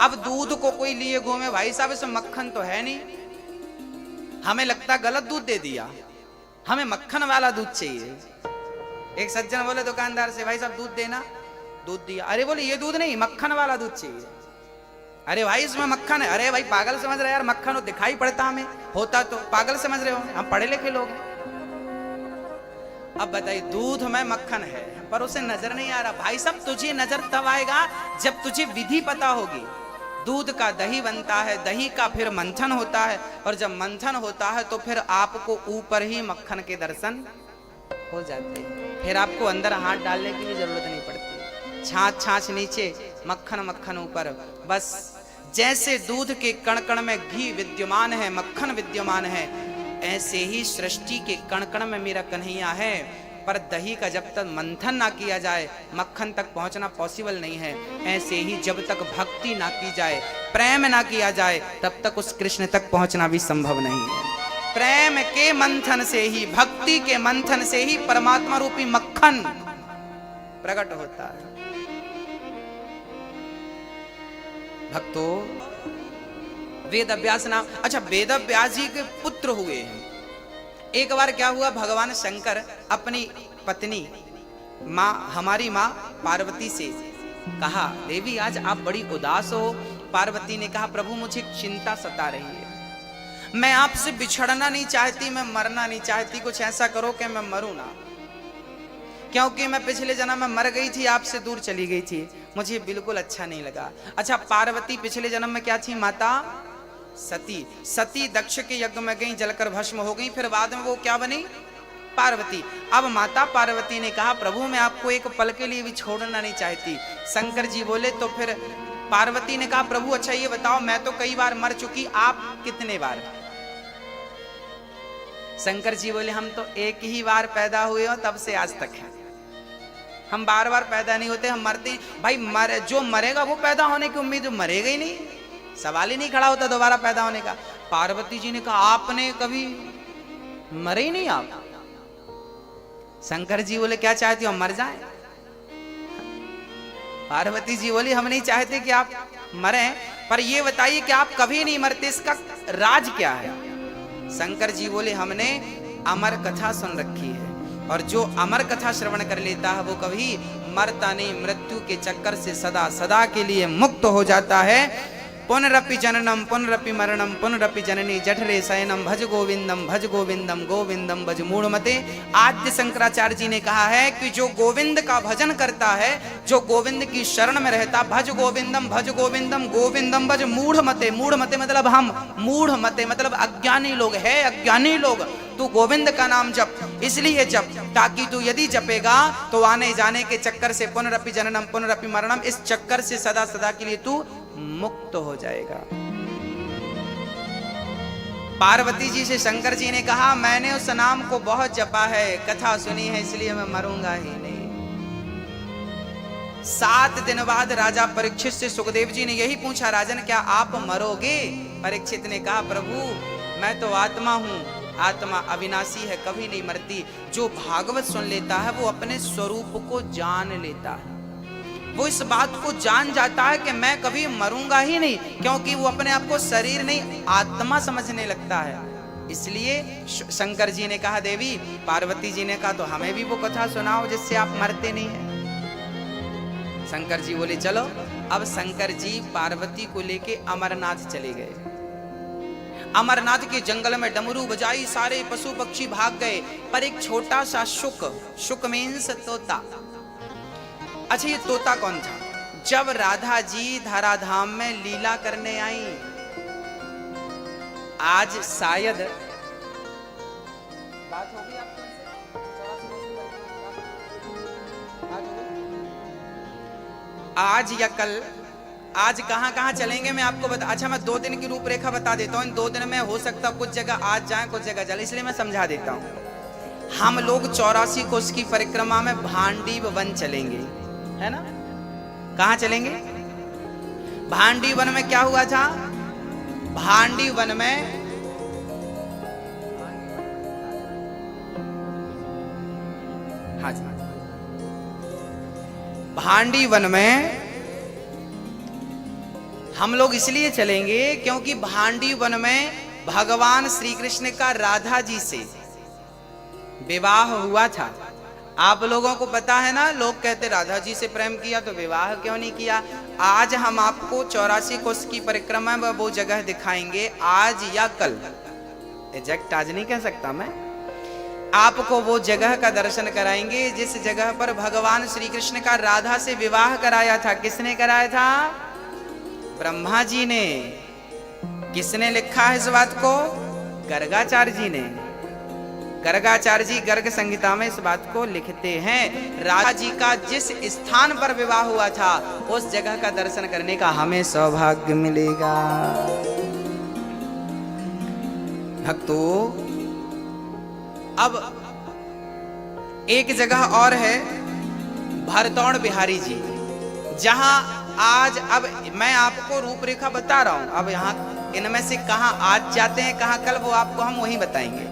अब दूध को कोई लिए घूमे, भाई साहब इसमें मक्खन तो है नहीं, हमें लगता गलत दूध दे दिया, हमें मक्खन वाला दूध चाहिए। एक सज्जन बोले दुकानदार से, भाई साहब दूध देना, दूध दिया। अरे बोले ये दूध नहीं, मक्खन वाला दूध चाहिए। अरे भाई इसमें मक्खन है। अरे भाई पागल समझ रहे यार, मक्खन हो दिखाई पड़ता हमें, होता तो पागल समझ रहे हो, हम पढ़े लिखे लोग हैं। अब बताइए दूध में मक्खन है पर उसे नजर नहीं आ रहा। भाई साहब तुझे नजर तब आएगा जब तुझे विधि पता होगी। दूध का दही बनता है, दही का फिर मंथन होता है, और जब मंथन होता है तो फिर आपको ऊपर ही मक्खन के दर्शन हो जाते हैं, फिर आपको अंदर हाथ डालने की भी जरूरत नहीं पड़ती। छाछ छाछ नीचे, मक्खन मक्खन ऊपर। बस जैसे दूध के कण कण में घी विद्यमान है, मक्खन विद्यमान है, ऐसे ही सृष्टि के कण कण में मेरा कन्हैया है। पर दही का जब तक मंथन ना किया जाए मक्खन तक पहुंचना पॉसिबल नहीं है। ऐसे ही जब तक भक्ति ना की जाए, प्रेम ना किया जाए, तब तक उस कृष्ण तक पहुंचना भी संभव नहीं है। प्रेम के मंथन से ही, भक्ति के मंथन से ही परमात्मा रूपी मक्खन प्रकट होता है। भक्तों, वेद व्यास नाम, अच्छा वेद व्यास जी के पुत्र हुए हैं। एक बार क्या हुआ, भगवान शंकर अपनी पत्नी माँ, हमारी माँ पार्वती से कहा, देवी आज आप बड़ी उदास हो। पार्वती ने कहा, प्रभु मुझे चिंता सता रही है, मैं आपसे बिछड़ना नहीं चाहती, मैं मरना नहीं चाहती, कुछ ऐसा करो कि मैं मरूं ना, क्योंकि मैं पिछले जन्म में मर गई थी, आपसे दूर चली गई थी, मुझे बिल्कुल अच्छा नहीं लगा। अच्छा पार्वती पिछले जन्म में क्या थी, माता सती। सती दक्ष के यज्ञ में गई, जलकर भस्म हो गई, फिर बाद में वो क्या बनी, पार्वती। अब माता पार्वती ने कहा, प्रभु मैं आपको एक पल के लिए भी छोड़ना नहीं चाहती। शंकर जी बोले, तो फिर पार्वती ने कहा, प्रभु अच्छा ये बताओ, मैं तो कई बार मर चुकी, आप कितने बार। शंकर जी बोले, हम तो एक ही बार पैदा हुए हो तब से आज तक है, हम बार बार पैदा नहीं होते, हम मरते। भाई जो मरेगा वो पैदा होने की उम्मीद, मरेगा ही नहीं, सवाल ही नहीं खड़ा होता दोबारा पैदा होने का। पार्वती जी ने कहा, आपने कभी मरे ही नहीं आप। शंकर जी बोले, क्या चाहती हो हम मर जाएं। पार्वती जी बोली, हम नहीं चाहते कि आप मरे, पर ये बताइए कि आप कभी नहीं मरते, इसका राज क्या है। शंकर जी बोले, हमने अमर कथा सुन रखी है, और जो अमर कथा श्रवण कर लेता है वो कभी मरता नहीं, मृत्यु के चक्कर से सदा सदा के लिए मुक्त हो जाता है। पुनरपि जननम पुनरपि मरणम पुनरपि जननी जठरे शयनम भज गोविंदम गोविंदम भज मूढ़मते। आद्य शंकराचार्य जी ने कहा है कि जो गोविंद का भजन करता है, जो गोविंद की शरण में रहता, भज गोविंदम गोविंदम भज मूढ़मते। मूढ़मते मतलब हम, मूढ़मते मतलब अज्ञानी लोग है, अज्ञानी लोग। तू गोविंद का नाम जप, इसलिए जप ताकि तू यदि जपेगा तो आने जाने के चक्कर से, पुनरपि जननम पुनरपि मरणम, इस चक्कर से सदा सदा के लिए तू मुक्त हो जाएगा। पार्वती जी से शंकर जी ने कहा, मैंने उस नाम को बहुत जपा है, कथा सुनी है, इसलिए मैं मरूंगा ही नहीं। 7 दिन बाद राजा परीक्षित से सुखदेव जी ने यही पूछा, राजन क्या आप मरोगे। परीक्षित ने कहा, प्रभु मैं तो आत्मा हूं, आत्मा अविनाशी है, कभी नहीं मरती। जो भागवत सुन लेता है वो अपने स्वरूप को जान लेता है, वो इस बात को जान जाता है कि मैं कभी मरूंगा ही नहीं, क्योंकि वो अपने आप को शरीर नहीं आत्मा समझने लगता है। इसलिए शंकर जी ने कहा, देवी, पार्वती जी ने कहा, तो हमें भी वो कथा सुनाओ जिससे आप मरते नहीं हैं। शंकर जी बोले, चलो। अब शंकर जी पार्वती को लेके अमरनाथ चले गए। अमरनाथ के जंगल में डमरू बजाई, सारे पशु पक्षी भाग गए, पर एक छोटा सा शुक मीन्स तोता। अच्छा ये तोता कौन था। जब राधा जी धराधाम में लीला करने आई, आज शायद बात होगी आपको, आज या कल, आज कहां कहां चलेंगे मैं आपको बता। अच्छा मैं 2 दिन की रूपरेखा बता देता हूं। इन 2 दिन में हो सकता कुछ जगह आज जाएं, कुछ जगह चले, इसलिए मैं समझा देता हूं। हम लोग 84 कोस की परिक्रमा में भांडीव वन चलेंगे, है ना। कहां चलेंगे, भांडी वन में क्या हुआ था। भांडी वन में हाँ जी, भांडी वन में हम लोग इसलिए चलेंगे क्योंकि भांडी वन में भगवान श्री कृष्ण का राधा जी से विवाह हुआ था। आप लोगों को पता है ना, लोग कहते राधा जी से प्रेम किया तो विवाह क्यों नहीं किया। आज हम आपको 84 कोस की परिक्रमा में वो जगह दिखाएंगे, आज या कल, एग्जैक्ट आज नहीं कह सकता मैं, आपको वो जगह का दर्शन कराएंगे जिस जगह पर भगवान श्री कृष्ण का राधा से विवाह कराया था। किसने कराया था? ब्रह्मा जी ने। किसने लिखा है इस बात को? गर्गाचार्य जी ने। गर्गाचार्य जी गर्ग संहिता में इस बात को लिखते हैं। राधा जी का जिस स्थान पर विवाह हुआ था उस जगह का दर्शन करने का हमें सौभाग्य मिलेगा। भक्तों, अब एक जगह और है भरतौड़ बिहारी जी, जहां आज, अब मैं आपको रूपरेखा बता रहा हूं, अब यहां इनमें से कहां आज जाते हैं कहां कल, वो आपको हम वही बताएंगे।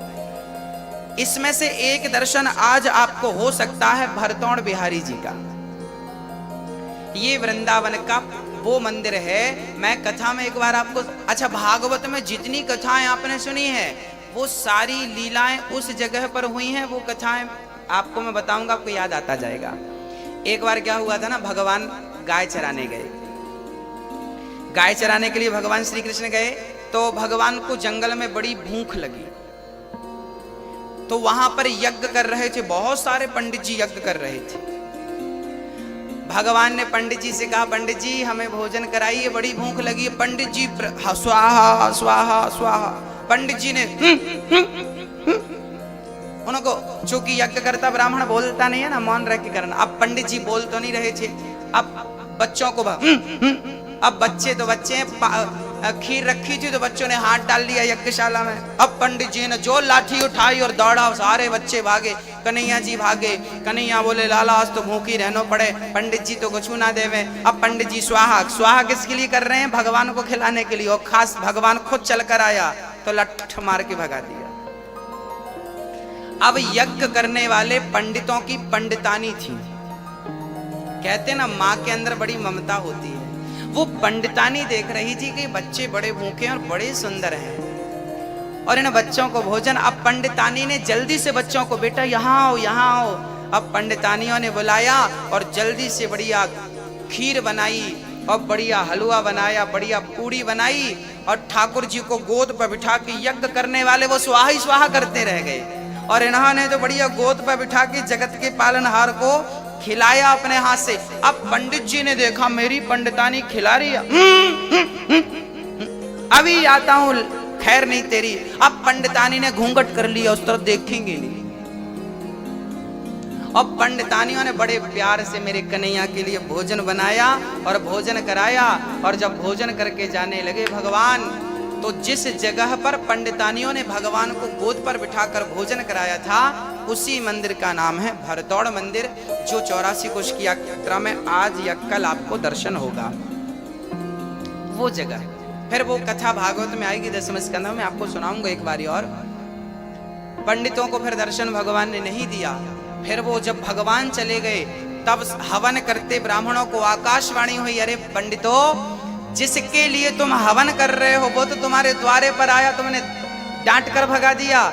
इसमें से एक दर्शन आज आपको हो सकता है भरतौड़ बिहारी जी का। ये वृंदावन का वो मंदिर है। मैं कथा में एक बार आपको, अच्छा, भागवत में जितनी कथाएं आपने सुनी है वो सारी लीलाएं उस जगह पर हुई हैं। वो कथाएं आपको मैं बताऊंगा, आपको याद आता जाएगा। एक बार क्या हुआ था ना, भगवान गाय चराने गए। गाय चराने के लिए भगवान श्री कृष्ण गए तो भगवान को जंगल में बड़ी भूख लगी, तो वहां पर यज्ञ कर रहे थे, बहुत सारे पंडित जी यज्ञ कर रहे थे। भगवान ने पंडित जी से कहा, पंडित जी हमें भोजन कराइए, बड़ी भूख लगी है। पंडित जी स्वाहा स्वाहा स्वाहा, पंडित जी ने उनको, चूंकि यज्ञ करता ब्राह्मण बोलता नहीं है ना, मौन रह के करना। अब पंडित जी बोल तो नहीं रहे थे, अब बच्चों को अब बच्चे तो बच्चे, खीर रखी थी तो बच्चों ने हाथ डाल लिया यज्ञशाला में। अब पंडित जी ने जो लाठी उठाई और दौड़ा, सारे बच्चे भागे, कन्हैया जी भागे। कन्हैया बोले, लाला आज तो भूखी रहना पड़े, पंडित जी तो कुछ ना देवे। अब पंडित जी स्वाहा स्वाहा किसके लिए कर रहे हैं? भगवान को खिलाने के लिए, और खास भगवान खुद चल कर आया तो लठ मार के भगा दिया। अब यज्ञ करने वाले पंडितों की पंडितानी थी, कहते ना माँ के अंदर बड़ी ममता होती है। वो पंडितानी देख रही थी कि बच्चे बड़े भूखे हैं और बड़े सुंदर हैं और इन बच्चों को भोजन। अब पंडितानी ने जल्दी से बच्चों को, बेटा यहाँ आओ यहाँ आओ। अब पंडितानियों ने बुलाया और जल्दी से बढ़िया खीर बनाई और बढ़िया हलवा बनाया, बढ़िया पूड़ी बनाई, और ठाकुर जी को गोद पर बिठा के यज्ञ करने वाले वो स्वाहा ही स्वाहा करते रह गए। और इन्होंने तो बढ़िया गोद पर बिठा के जगत के पालनहार को खिलाया अपने हाथ से। अब पंडित जी ने देखा मेरी पंडितानी खिला रही है, अभी आता हूं, खैर नहीं तेरी। अब पंडितानी ने घूंघट कर लिया, उस तरफ देखेंगे नहीं। अब पंडितानियों ने बड़े प्यार से मेरे कन्हैया के लिए भोजन बनाया और भोजन कराया। और जब भोजन करके जाने लगे भगवान, तो जिस जगह पर पंडितानियों ने भगवान को गोद पर बिठाकर भोजन कराया था उसी मंदिर का नाम है भरतौड़ मंदिर, जो 84 कोश की यात्रा में आज या कल आपको दर्शन होगा। वो जगह, फिर वो कथा भागवत में आएगी 10वें स्कंध में, आपको सुनाऊंगा एक बारी और। पंडितों को फिर दर्शन भगवान ने नहीं दिया। फिर वो जब भगवान चले गए तब हवन करते ब्राह्मणों को आकाशवाणी हुई, अरे पंडितों, जिसके लिए तुम हवन कर रहे हो वो तो तुम्हारे द्वारे पर आया, तुमने डांट कर भगा दिया।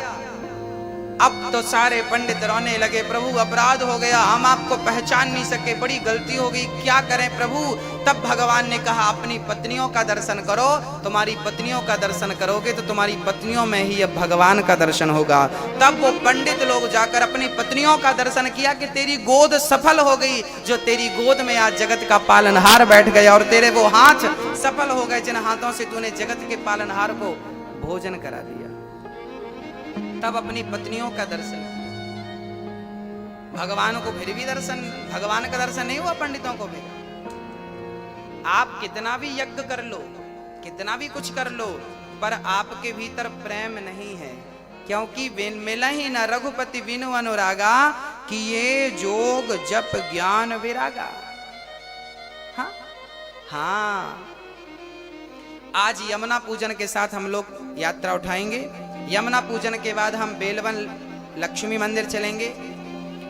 अब तो सारे पंडित रोने लगे, प्रभु अपराध हो गया, हम आपको पहचान नहीं सके, बड़ी गलती हो गई, क्या करें प्रभु। तब भगवान ने कहा, अपनी पत्नियों का दर्शन करो, तुम्हारी पत्नियों का दर्शन करोगे तो तुम्हारी पत्नियों में ही अब भगवान का दर्शन होगा। तब वो पंडित लोग जाकर अपनी पत्नियों का दर्शन किया कि तेरी गोद सफल हो गई, जो तेरी गोद में आज जगत का पालनहार बैठ गया, और तेरे वो हाथ सफल हो गए जिन हाथों से तूने जगत के पालनहार को भोजन करा दिया। तब अपनी पत्नियों का दर्शन, भगवान को फिर भी दर्शन, भगवान का दर्शन नहीं हुआ पंडितों को भी। आप कितना भी यज्ञ कर लो, कितना भी कुछ कर लो, पर आपके भीतर प्रेम नहीं है, क्योंकि मिला ही न रघुपति बिनु अनुरागा, कि ये जोग जप ज्ञान विरागा। हाँ हाँ, आज यमुना पूजन के साथ हम लोग यात्रा उठाएंगे। यमुना पूजन के बाद हम बेलवन लक्ष्मी मंदिर चलेंगे,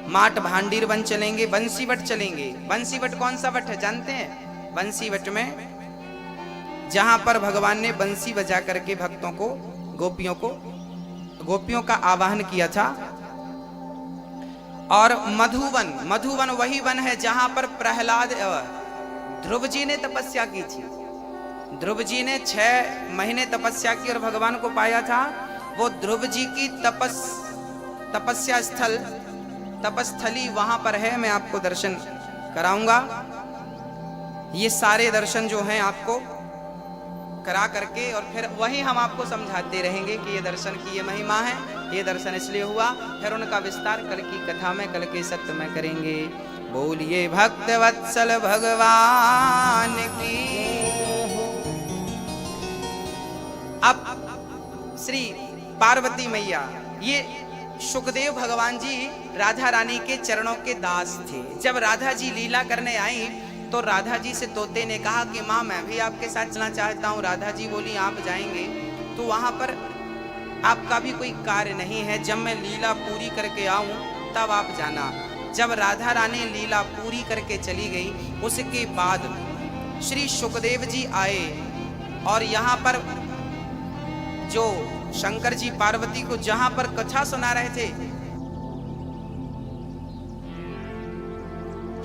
माट भांडीर वन चलेंगे, बंसी वट चलेंगे। बंसी वट कौन सा वट है जानते हैं? बंसी वट में जहां पर भगवान ने बंसी बजा करके भक्तों को गोपियों का आवाहन किया था। और मधुवन, मधुवन वही वन है जहां पर प्रहलाद ध्रुव जी ने तपस्या की थी। ध्रुव जी ने 6 महीने तपस्या की और भगवान को पाया था। वो ध्रुव जी की तपस्या स्थल, तपस्थली वहां पर है। मैं आपको दर्शन कराऊंगा। ये सारे दर्शन जो हैं आपको करा करके और फिर वही हम आपको समझाते रहेंगे कि ये दर्शन की ये महिमा है, ये दर्शन इसलिए हुआ। फिर उनका विस्तार कल की कथा में, कल के सत्य में करेंगे। बोलिए भक्त वत्सल भगवान की। अब श्री पार्वती मैया, ये सुखदेव भगवान जी राधा रानी के चरणों के दास थे। जब राधा जी लीला करने आई तो राधा जी से तोते ने कहा कि माँ मैं भी आपके साथ चलना चाहता हूँ। राधा जी बोली आप जाएंगे तो वहां पर आपका भी कोई कार्य नहीं है, जब मैं लीला पूरी करके आऊं तब आप जाना। जब राधा रानी लीला पूरी करके चली गई, उसके बाद श्री सुखदेव जी आए और यहाँ पर जो शंकर जी पार्वती को जहां पर कथा सुना रहे थे,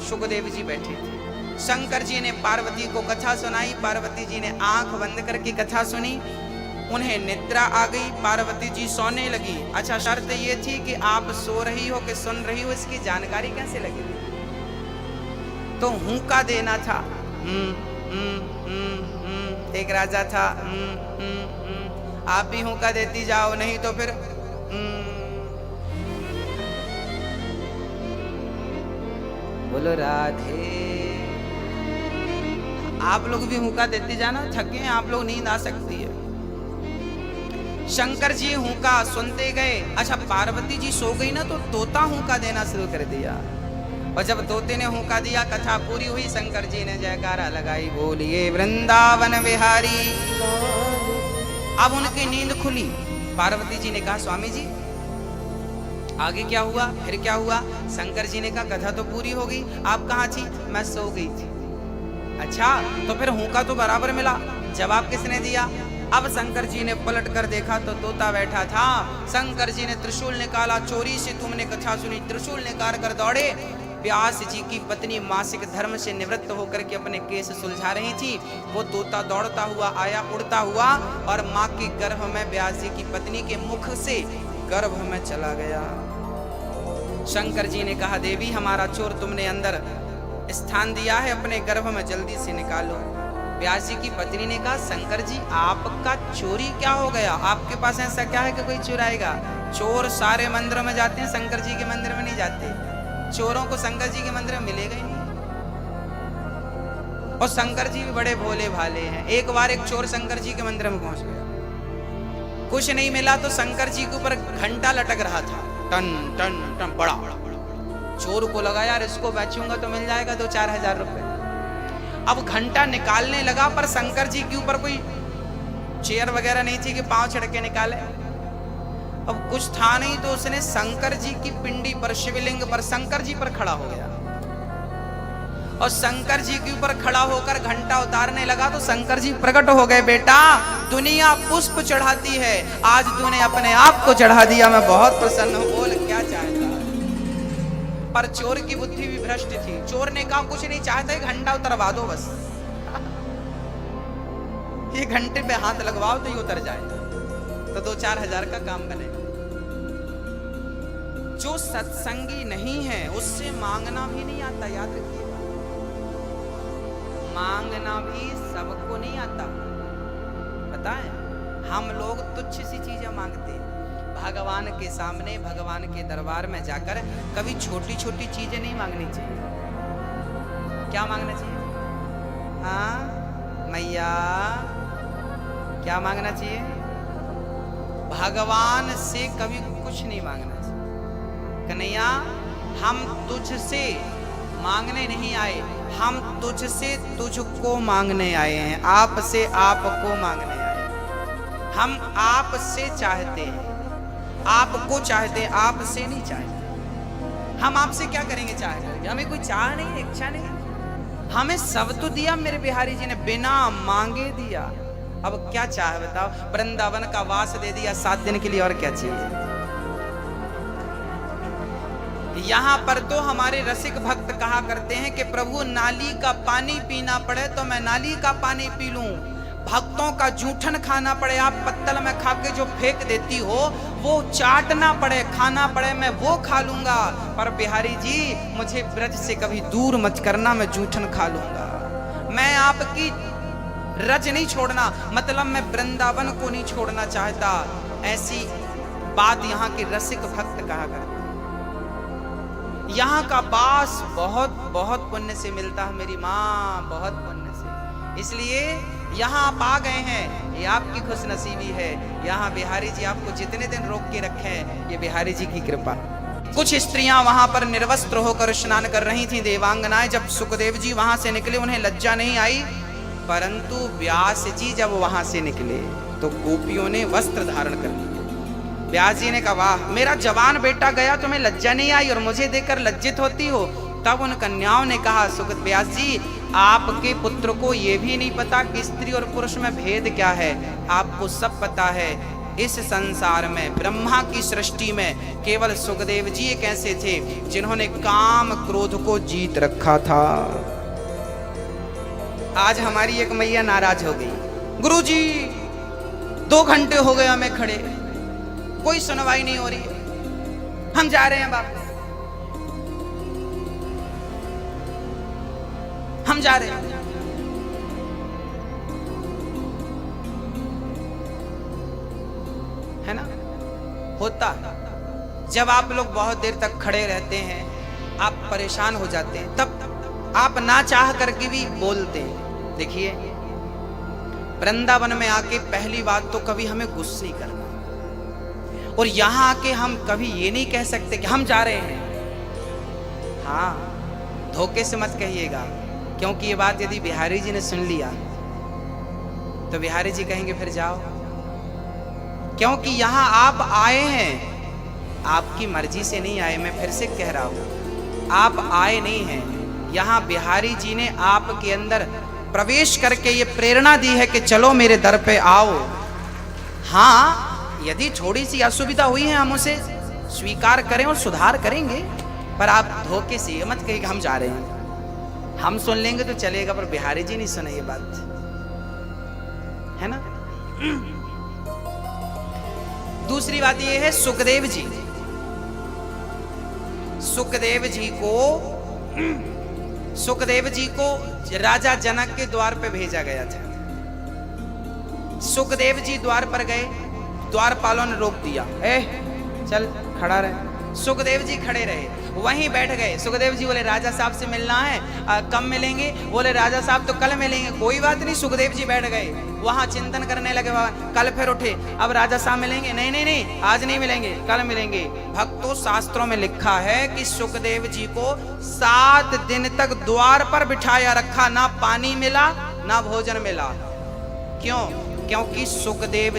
सुखदेव जी बैठे थे। शंकर जी ने पार्वती को कथा सुनाई। पार्वती जी ने आंख बंद करके कथा सुनी। उन्हें निद्रा आ गई। पार्वती जी सोने लगी। अच्छा, शर्त ये थी कि आप सो रही हो कि सुन रही हो, इसकी जानकारी कैसे लगेगी? तो हुंका देना था। एक राजा था, आप भी हुंका देती जाओ, नहीं तो फिर बोलो राधे। आप लोग भी हुंका देते जाना, थके हैं आप लोग, नींद आ सकती है। शंकर जी हुंका सुनते गए। अच्छा, पार्वती जी सो गई ना तो तोता हुंका देना शुरू कर दिया। और जब तोते ने हुंका दिया, कथा पूरी हुई। शंकर जी ने जयकारा लगाई, बोलिए वृंदावन विहारी। अब उनकी नींद खुली। पार्वती जी ने कहा स्वामी जी आगे क्या हुआ, फिर क्या हुआ? शंकर जी ने कहा कथा तो पूरी हो गई, आप कहाँ थी? मैं सो गई थी। अच्छा, तो फिर हुंका तो बराबर मिला, जवाब किसने दिया? अब शंकर जी ने पलट कर देखा तो तोता बैठा था। शंकर जी ने त्रिशूल निकाला, चोरी से तुमने कथा सुनी। त्रिशूल निकाल कर दौड़े। व्यास जी की पत्नी मासिक धर्म से निवृत्त होकर के अपने केस सुलझा रही थी। वो तोता दौड़ता हुआ आया, उड़ता हुआ और माँ के गर्भ में, व्यास जी की पत्नी के मुख से गर्भ में चला गया। शंकर जी ने कहा देवी हमारा चोर तुमने अंदर स्थान दिया है, अपने गर्भ में जल्दी से निकालो। व्यास जी की पत्नी ने कहा शंकर जी आपका चोरी क्या हो गया? आपके पास ऐसा क्या है कि कोई चुराएगा? चोर सारे मंदिरों में जाते हैं, शंकर जी के मंदिर में नहीं जाते। चोरों को शंकर जी के मंदिर में मिलेगा ही नहीं। और शंकर जी भी बड़े भोले भाले हैं। एक बार एक चोर शंकर जी के मंदिर में पहुंच गया, कुछ नहीं मिला तो शंकर जी के ऊपर घंटा लटक रहा था, टन टन टन, बड़ा। चोर को लगा यार इसको बेचूंगा तो मिल जाएगा 2-4 हजार रुपए। अब घंटा निकालने लगा, पर शंकर जी के ऊपर कोई चेयर वगैरह नहीं थी कि पांव छिड़के निकाले। अब कुछ था नहीं तो उसने शंकर जी की पिंडी पर, शिवलिंग पर, शंकर जी पर खड़ा हो गया और शंकर जी के ऊपर खड़ा होकर घंटा उतारने लगा तो शंकर जी प्रकट हो गए। बेटा दुनिया पुष्प चढ़ाती है, आज तूने अपने आप को चढ़ा दिया, मैं बहुत प्रसन्न हूं, बोल क्या चाहता। पर चोर की बुद्धि भी भ्रष्ट थी। चोर ने कहा कुछ नहीं चाहता, घंटा उतरवा दो बस, ये घंटे पे हाथ लगवाओ तो ये उतर जाए, तो 2-4 हजार का काम बने। जो सत्संगी नहीं है उससे मांगना भी नहीं आता, याद रखिएगा। मांगना भी सबको नहीं आता, पता है? हम लोग तुच्छ सी चीजें मांगते हैं। भगवान के सामने, भगवान के दरबार में जाकर कभी छोटी छोटी चीजें नहीं मांगनी चाहिए। क्या मांगना चाहिए? हाँ मैया, क्या मांगना चाहिए? भगवान से कभी कुछ नहीं मांगना चाहिए। कन्हैया हम तुझसे मांगने नहीं आए, हम तुझसे तुझको मांगने आए हैं, आपसे आपको मांगने आए हैं। हम आपसे चाहते हैं, आपको चाहते हैं, आपसे नहीं चाहते। हम आपसे क्या करेंगे चाह करके? हमें कोई चाह नहीं, इच्छा नहीं, हमें सब तो दिया मेरे बिहारी जी ने, बिना मांगे दिया। अब क्या चाहे बताओ, वृंदावन का वास दे दिया 7 दिन के लिए, और क्या चाहिए। यहां पर तो हमारे रसिक भक्त कहा करते हैं कि प्रभु नाली का पानी पीना पड़े तो मैं नाली का पानी पी लूं, भक्तों का जूठन खाना पड़े, आप पत्तल में खा के जो फेंक देती हो वो चाटना पड़े, खाना पड़े, मैं वो खा लूंगा, पर बिहारी जी मुझे ब्रज से कभी दूर मत करना, मैं जूठन खा लूंगा। मैं आपकी रज नहीं छोड़ना, मतलब मैं वृंदावन को नहीं छोड़ना चाहता। ऐसी बात यहाँ के रसिक भक्त कहा करते। यहाँ का बास बहुत बहुत पुण्य से मिलता है मेरी माँ, बहुत पुण्य से, इसलिए यहाँ आप आ गए हैं, ये आपकी खुशनसीबी है। यहाँ बिहारी जी आपको जितने दिन रोक के रखे हैं, ये बिहारी जी की कृपा। कुछ स्त्रियां वहां पर निर्वस्त्र होकर स्नान कर रही थीं, देवांगनाएं। जब सुखदेव जी वहां से निकले उन्हें लज्जा नहीं आई, परंतु व्यास जी जब वहां से निकले तो गोपियों ने वस्त्र धारण कर लिए। व्यास जी ने कहा, वाह मेरा जवान बेटा गया, तुम्हें लज्जा नहीं आई और मुझे देखकर लज्जित होती हो। तब उन कन्याओं ने कहा, सुखद व्यास जी आपके पुत्र को यह भी नहीं पता कि स्त्री और पुरुष में भेद क्या है, आपको सब पता है। इस संसार में ब्रह्मा की सृष्टि में केवल सुखदेव जी एक ऐसे थे जिन्होंने काम क्रोध को जीत रखा था। आज हमारी एक मैया नाराज हो गई, गुरुजी 2 घंटे हो गए हमें खड़े, कोई सुनवाई नहीं हो रही, हम जा रहे हैं वापस, हम जा रहे हैं। है ना, होता जब आप लोग बहुत देर तक खड़े रहते हैं, आप परेशान हो जाते हैं, तब आप ना चाह करके भी बोलते हैं। देखिए वृंदावन में आके पहली बात तो कभी हमें गुस्सा नहीं करना, और यहां आके हम कभी ये नहीं कह सकते कि हम जा रहे हैं। हाँ, धोखे से मत कहिएगा, क्योंकि ये बात यदि बिहारी जी ने सुन लिया तो बिहारी जी कहेंगे फिर जाओ, क्योंकि यहां आप आए हैं, आपकी मर्जी से नहीं आए। मैं फिर से कह रहा हूं, आप आए नहीं हैं, यहां बिहारी जी ने आपके अंदर प्रवेश करके ये प्रेरणा दी है कि चलो मेरे दर पे आओ। हाँ, यदि थोड़ी सी असुविधा हुई है हम उसे स्वीकार करें और सुधार करेंगे, पर आप धोखे से ये मत कहिए हम जा रहे हैं। हम सुन लेंगे तो चलेगा, पर बिहारी जी नहीं सुने ये बात, है ना। दूसरी बात ये है, सुखदेव जी को राजा जनक के द्वार पे भेजा गया था। सुखदेव जी द्वार पर गए, द्वारपालों ने रोक दिया, चल खड़ा रहे। सुखदेव जी खड़े रहे, वहीं बैठ गए। सुखदेव जी बोले राजा साहब से मिलना है, कब मिलेंगे? बोले राजा साहब तो कल मिलेंगे। कोई बात नहीं, सुखदेव जी बैठ गए, वहां चिंतन करने लगे। कल फिर उठे, अब राजा साहब मिलेंगे? नहीं नहीं नहीं, आज नहीं मिलेंगे, कल मिलेंगे। भक्तों, शास्त्रों में लिखा है कि सुखदेव जी को 7 दिन तक द्वार पर बिठाया रखा, ना पानी मिला ना भोजन मिला। क्यों? क्योंकि सुखदेव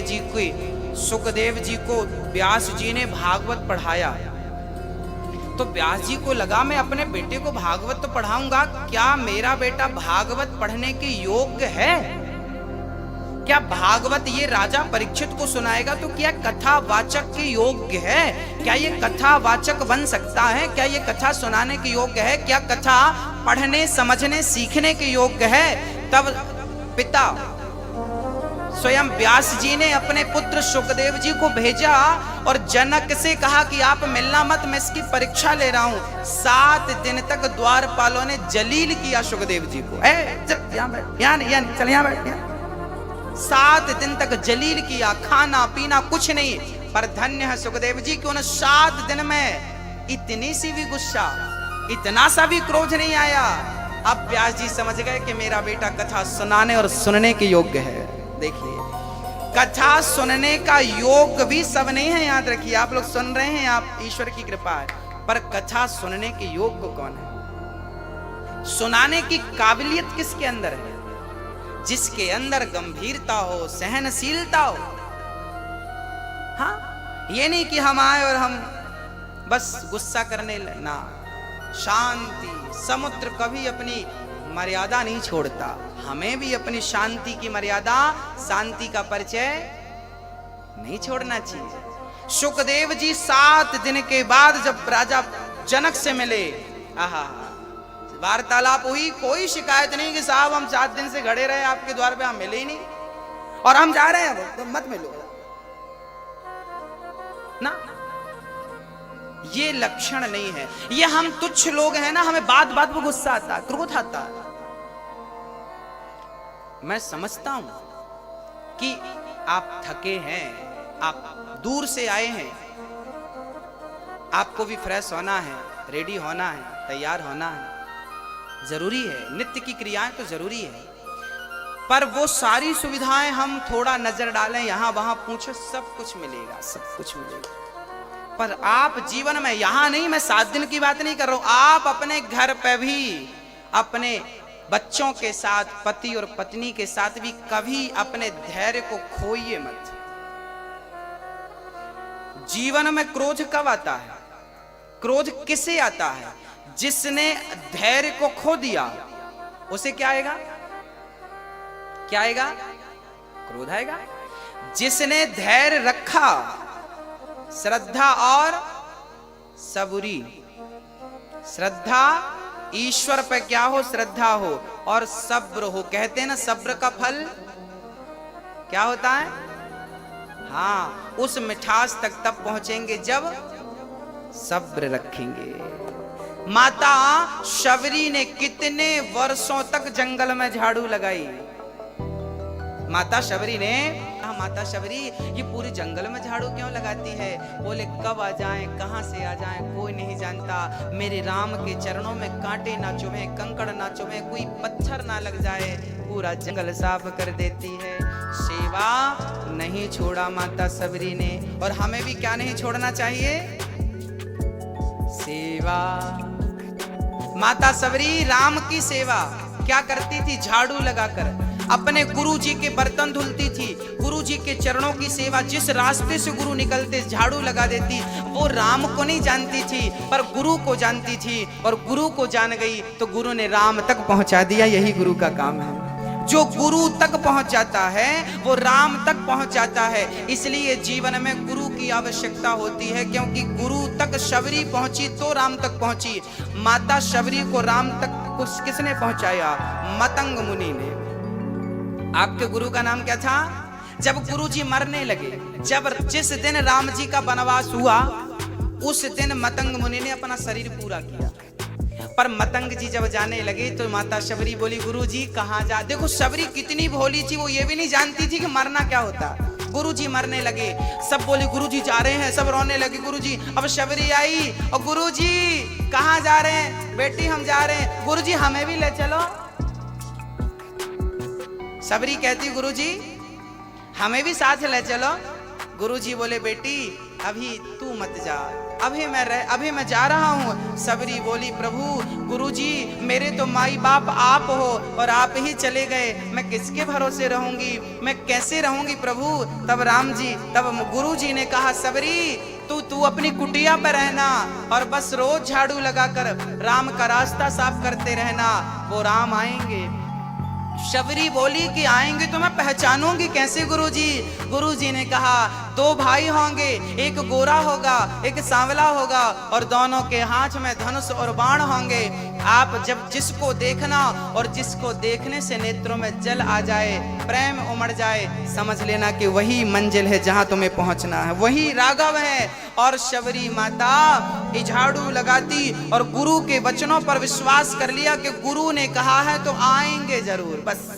जी को व्यास जी ने भागवत पढ़ाया। तो व्यास जी को लगा मैं अपने बेटे को भागवत तो पढ़ाऊंगा, क्या मेरा बेटा भागवत पढ़ने के योग्य है? क्या भागवत ये राजा परीक्षित को सुनाएगा तो क्या कथावाचक के योग्य है? क्या ये कथावाचक बन सकता है? क्या ये कथा सुनाने के योग्य है? क्या कथा पढ़ने समझने सीखने के योग्य है? तब पिता स्वयं व्यास जी ने अपने पुत्र सुखदेव जी को भेजा और जनक से कहा कि आप मिलना मत, मैं इसकी परीक्षा ले रहा हूं। 7 दिन तक द्वारपालों ने जलील किया सुखदेव जी को। चल यहाँ बैठ। 7 दिन तक जलील किया, खाना पीना कुछ नहीं। पर धन्य है सुखदेव जी कि उन 7 दिन में इतनी सी भी गुस्सा, इतना सा भी क्रोध नहीं आया। अब व्यास जी समझ गए कि मेरा बेटा कथा सुनाने और सुनने के योग्य है। देखिए, कथा सुनने का योग भी सब नहीं है, याद रखिए। आप लोग सुन रहे हैं, आप ईश्वर की कृपा है, पर कथा सुनने के योग्य कौन है? सुनाने की काबिलियत किसके अंदर है? जिसके अंदर गंभीरता हो, सहनशीलता हो। हाँ, ये नहीं कि हम आए और हम बस गुस्सा करने लगना। शांति, समुद्र कभी अपनी मर्यादा नहीं छोड़ता। हमें भी अपनी शांति की मर्यादा, शांति का परिचय नहीं छोड़ना चाहिए। सुखदेव जी 7 दिन के बाद जब राजा जनक से मिले, आहा, वार्तालाप हुई, कोई शिकायत नहीं कि साहब हम 7 दिन से खड़े रहे आपके द्वार पे, हम मिले ही नहीं और हम जा रहे हैं, तो मत मिलो ना। ये लक्षण नहीं है। ये हम तुच्छ लोग हैं ना, हमें बात बात पर गुस्सा आता है, क्रोध आता है। मैं समझता हूं कि आप थके हैं, आप दूर से आए हैं, आपको भी फ्रेश होना है, रेडी होना है, तैयार होना है, जरूरी है। नित्य की क्रियाएं तो जरूरी है, पर वो सारी सुविधाएं हम थोड़ा नजर डालें, यहां वहां पूछो, सब कुछ मिलेगा, सब कुछ मिलेगा। पर आप जीवन में, यहां नहीं, मैं 7 दिन की बात नहीं कर रहा हूं, आप अपने घर पे भी अपने बच्चों के साथ, पति और पत्नी के साथ भी कभी अपने धैर्य को खोइए मत। जीवन में क्रोध कब आता है? क्रोध किसे आता है? जिसने धैर्य को खो दिया, उसे क्या आएगा? क्या आएगा? क्रोध आएगा। जिसने धैर्य रखा, श्रद्धा और सबूरी, श्रद्धा ईश्वर पे क्या हो? श्रद्धा हो और सब्र हो। कहते हैं ना, सब्र का फल क्या होता है? हाँ, उस मिठास तक तब पहुंचेंगे जब सब्र रखेंगे। माता शबरी ने कितने वर्षों तक जंगल में झाड़ू लगाई। माता शबरी ने कहा, माता शबरी ये पूरे जंगल में झाड़ू क्यों लगाती है? बोले, कब आ जाएं, कहां से आ जाएं, कोई नहीं जानता। मेरे राम के चरणों में कांटे ना चुभे, कंकड़ ना चुभे, कोई पत्थर ना लग जाए, पूरा जंगल साफ कर देती है। सेवा नहीं छोड़ा माता शबरी ने। और हमें भी क्या नहीं छोड़ना चाहिए? सेवा। माता शबरी राम की सेवा क्या करती थी? झाड़ू लगाकर अपने गुरु जी के बर्तन धुलती थी, गुरु जी के चरणों की सेवा। जिस रास्ते से गुरु निकलते झाड़ू लगा देती। वो राम को नहीं जानती थी, पर गुरु को जानती थी, और गुरु को जान गई तो गुरु ने राम तक पहुंचा दिया। यही गुरु का काम है। जो गुरु तक पहुंच जाता है वो राम तक पहुंच जाता है। इसलिए जीवन में गुरु की आवश्यकता होती है, क्योंकि गुरु तक शबरी पहुंची तो राम तक पहुंची। माता शबरी को राम तक किसने पहुंचाया? मतंग मुनि ने। आपके गुरु का नाम क्या था? जब गुरु जी मरने लगे, जिस दिन राम जी का वनवास हुआ, उस दिन मतंग मुनि ने अपना शरीर पूरा किया। पर मतंग जी जब जाने लगे तो माता शबरी बोली, गुरु जी कहाँ जा? देखो शबरी कितनी भोली थी, वो ये भी नहीं जानती थी कि मरना क्या होता। गुरु जी मरने लगे, सब बोले गुरु जी जा रहे हैं, सब रोने लगे गुरु जी। अब शबरी आई और गुरु जी कहाँ जा रहे हैं? बेटी हम जा रहे हैं। गुरु जी हमें भी ले चलो। शबरी कहती, गुरु जी हमें भी साथ ले चलो। गुरु जी बोले, बेटी अभी तू मत जा, अभी मैं जा रहा हूँ। शबरी बोली, प्रभु गुरु जी मेरे तो माई बाप आप हो और आप ही चले गए, मैं किसके भरोसे रहूंगी, मैं कैसे रहूंगी प्रभु? तब गुरु जी ने कहा, शबरी तू अपनी कुटिया पर रहना और बस रोज झाड़ू लगाकर राम का रास्ता साफ करते रहना, वो राम आएंगे। शबरी बोली कि आएंगे तो मैं पहचानूंगी कैसे गुरुजी? गुरुजी ने कहा, 2 भाई होंगे, एक गोरा होगा, एक सांवला होगा, और दोनों के हाथ में धनुष और बाण होंगे। आप जब जिसको देखना और जिसको देखने से नेत्रों में जल आ जाए, प्रेम उमड़ जाए, समझ लेना कि वही मंजिल है जहां तुम्हें पहुंचना है, वही राघव है। और शबरी माता झाड़ू लगाती और गुरु के वचनों पर विश्वास कर लिया कि गुरु ने कहा है तो आएंगे जरूर। बस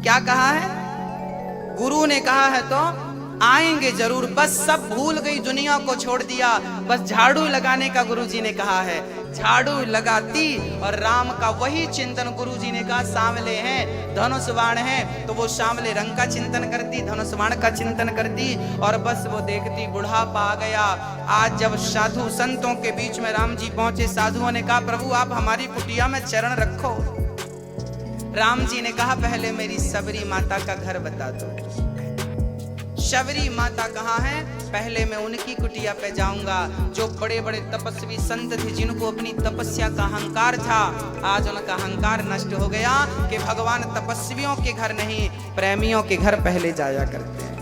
क्या कहा है? गुरु ने कहा है तो आएंगे जरूर। बस सब भूल गई, दुनिया को छोड़ दिया, बस झाड़ू लगाने का गुरुजी ने कहा है। झाड़ू लगाती और राम का वही चिंतन, गुरुजी ने कहा सांवले हैं, धनुष बाण है, तो वो सांवले रंग का चिंतन करती, धनुष बाण का चिंतन करती, और बस वो देखती बुढ़ापा आ गया। आज जब साधु संतों के बीच में राम जी पहुंचे, साधुओं ने कहा, प्रभु आप हमारी कुटिया में चरण रखो। राम जी ने कहा, पहले मेरी शबरी माता का घर बता दो। शबरी माता कहाँ है? पहले मैं उनकी कुटिया पे जाऊंगा। जो बड़े बड़े तपस्वी संत थे, जिनको अपनी तपस्या का अहंकार था, आज उनका अहंकार नष्ट हो गया कि भगवान तपस्वियों के घर नहीं, प्रेमियों के घर पहले जाया करते हैं।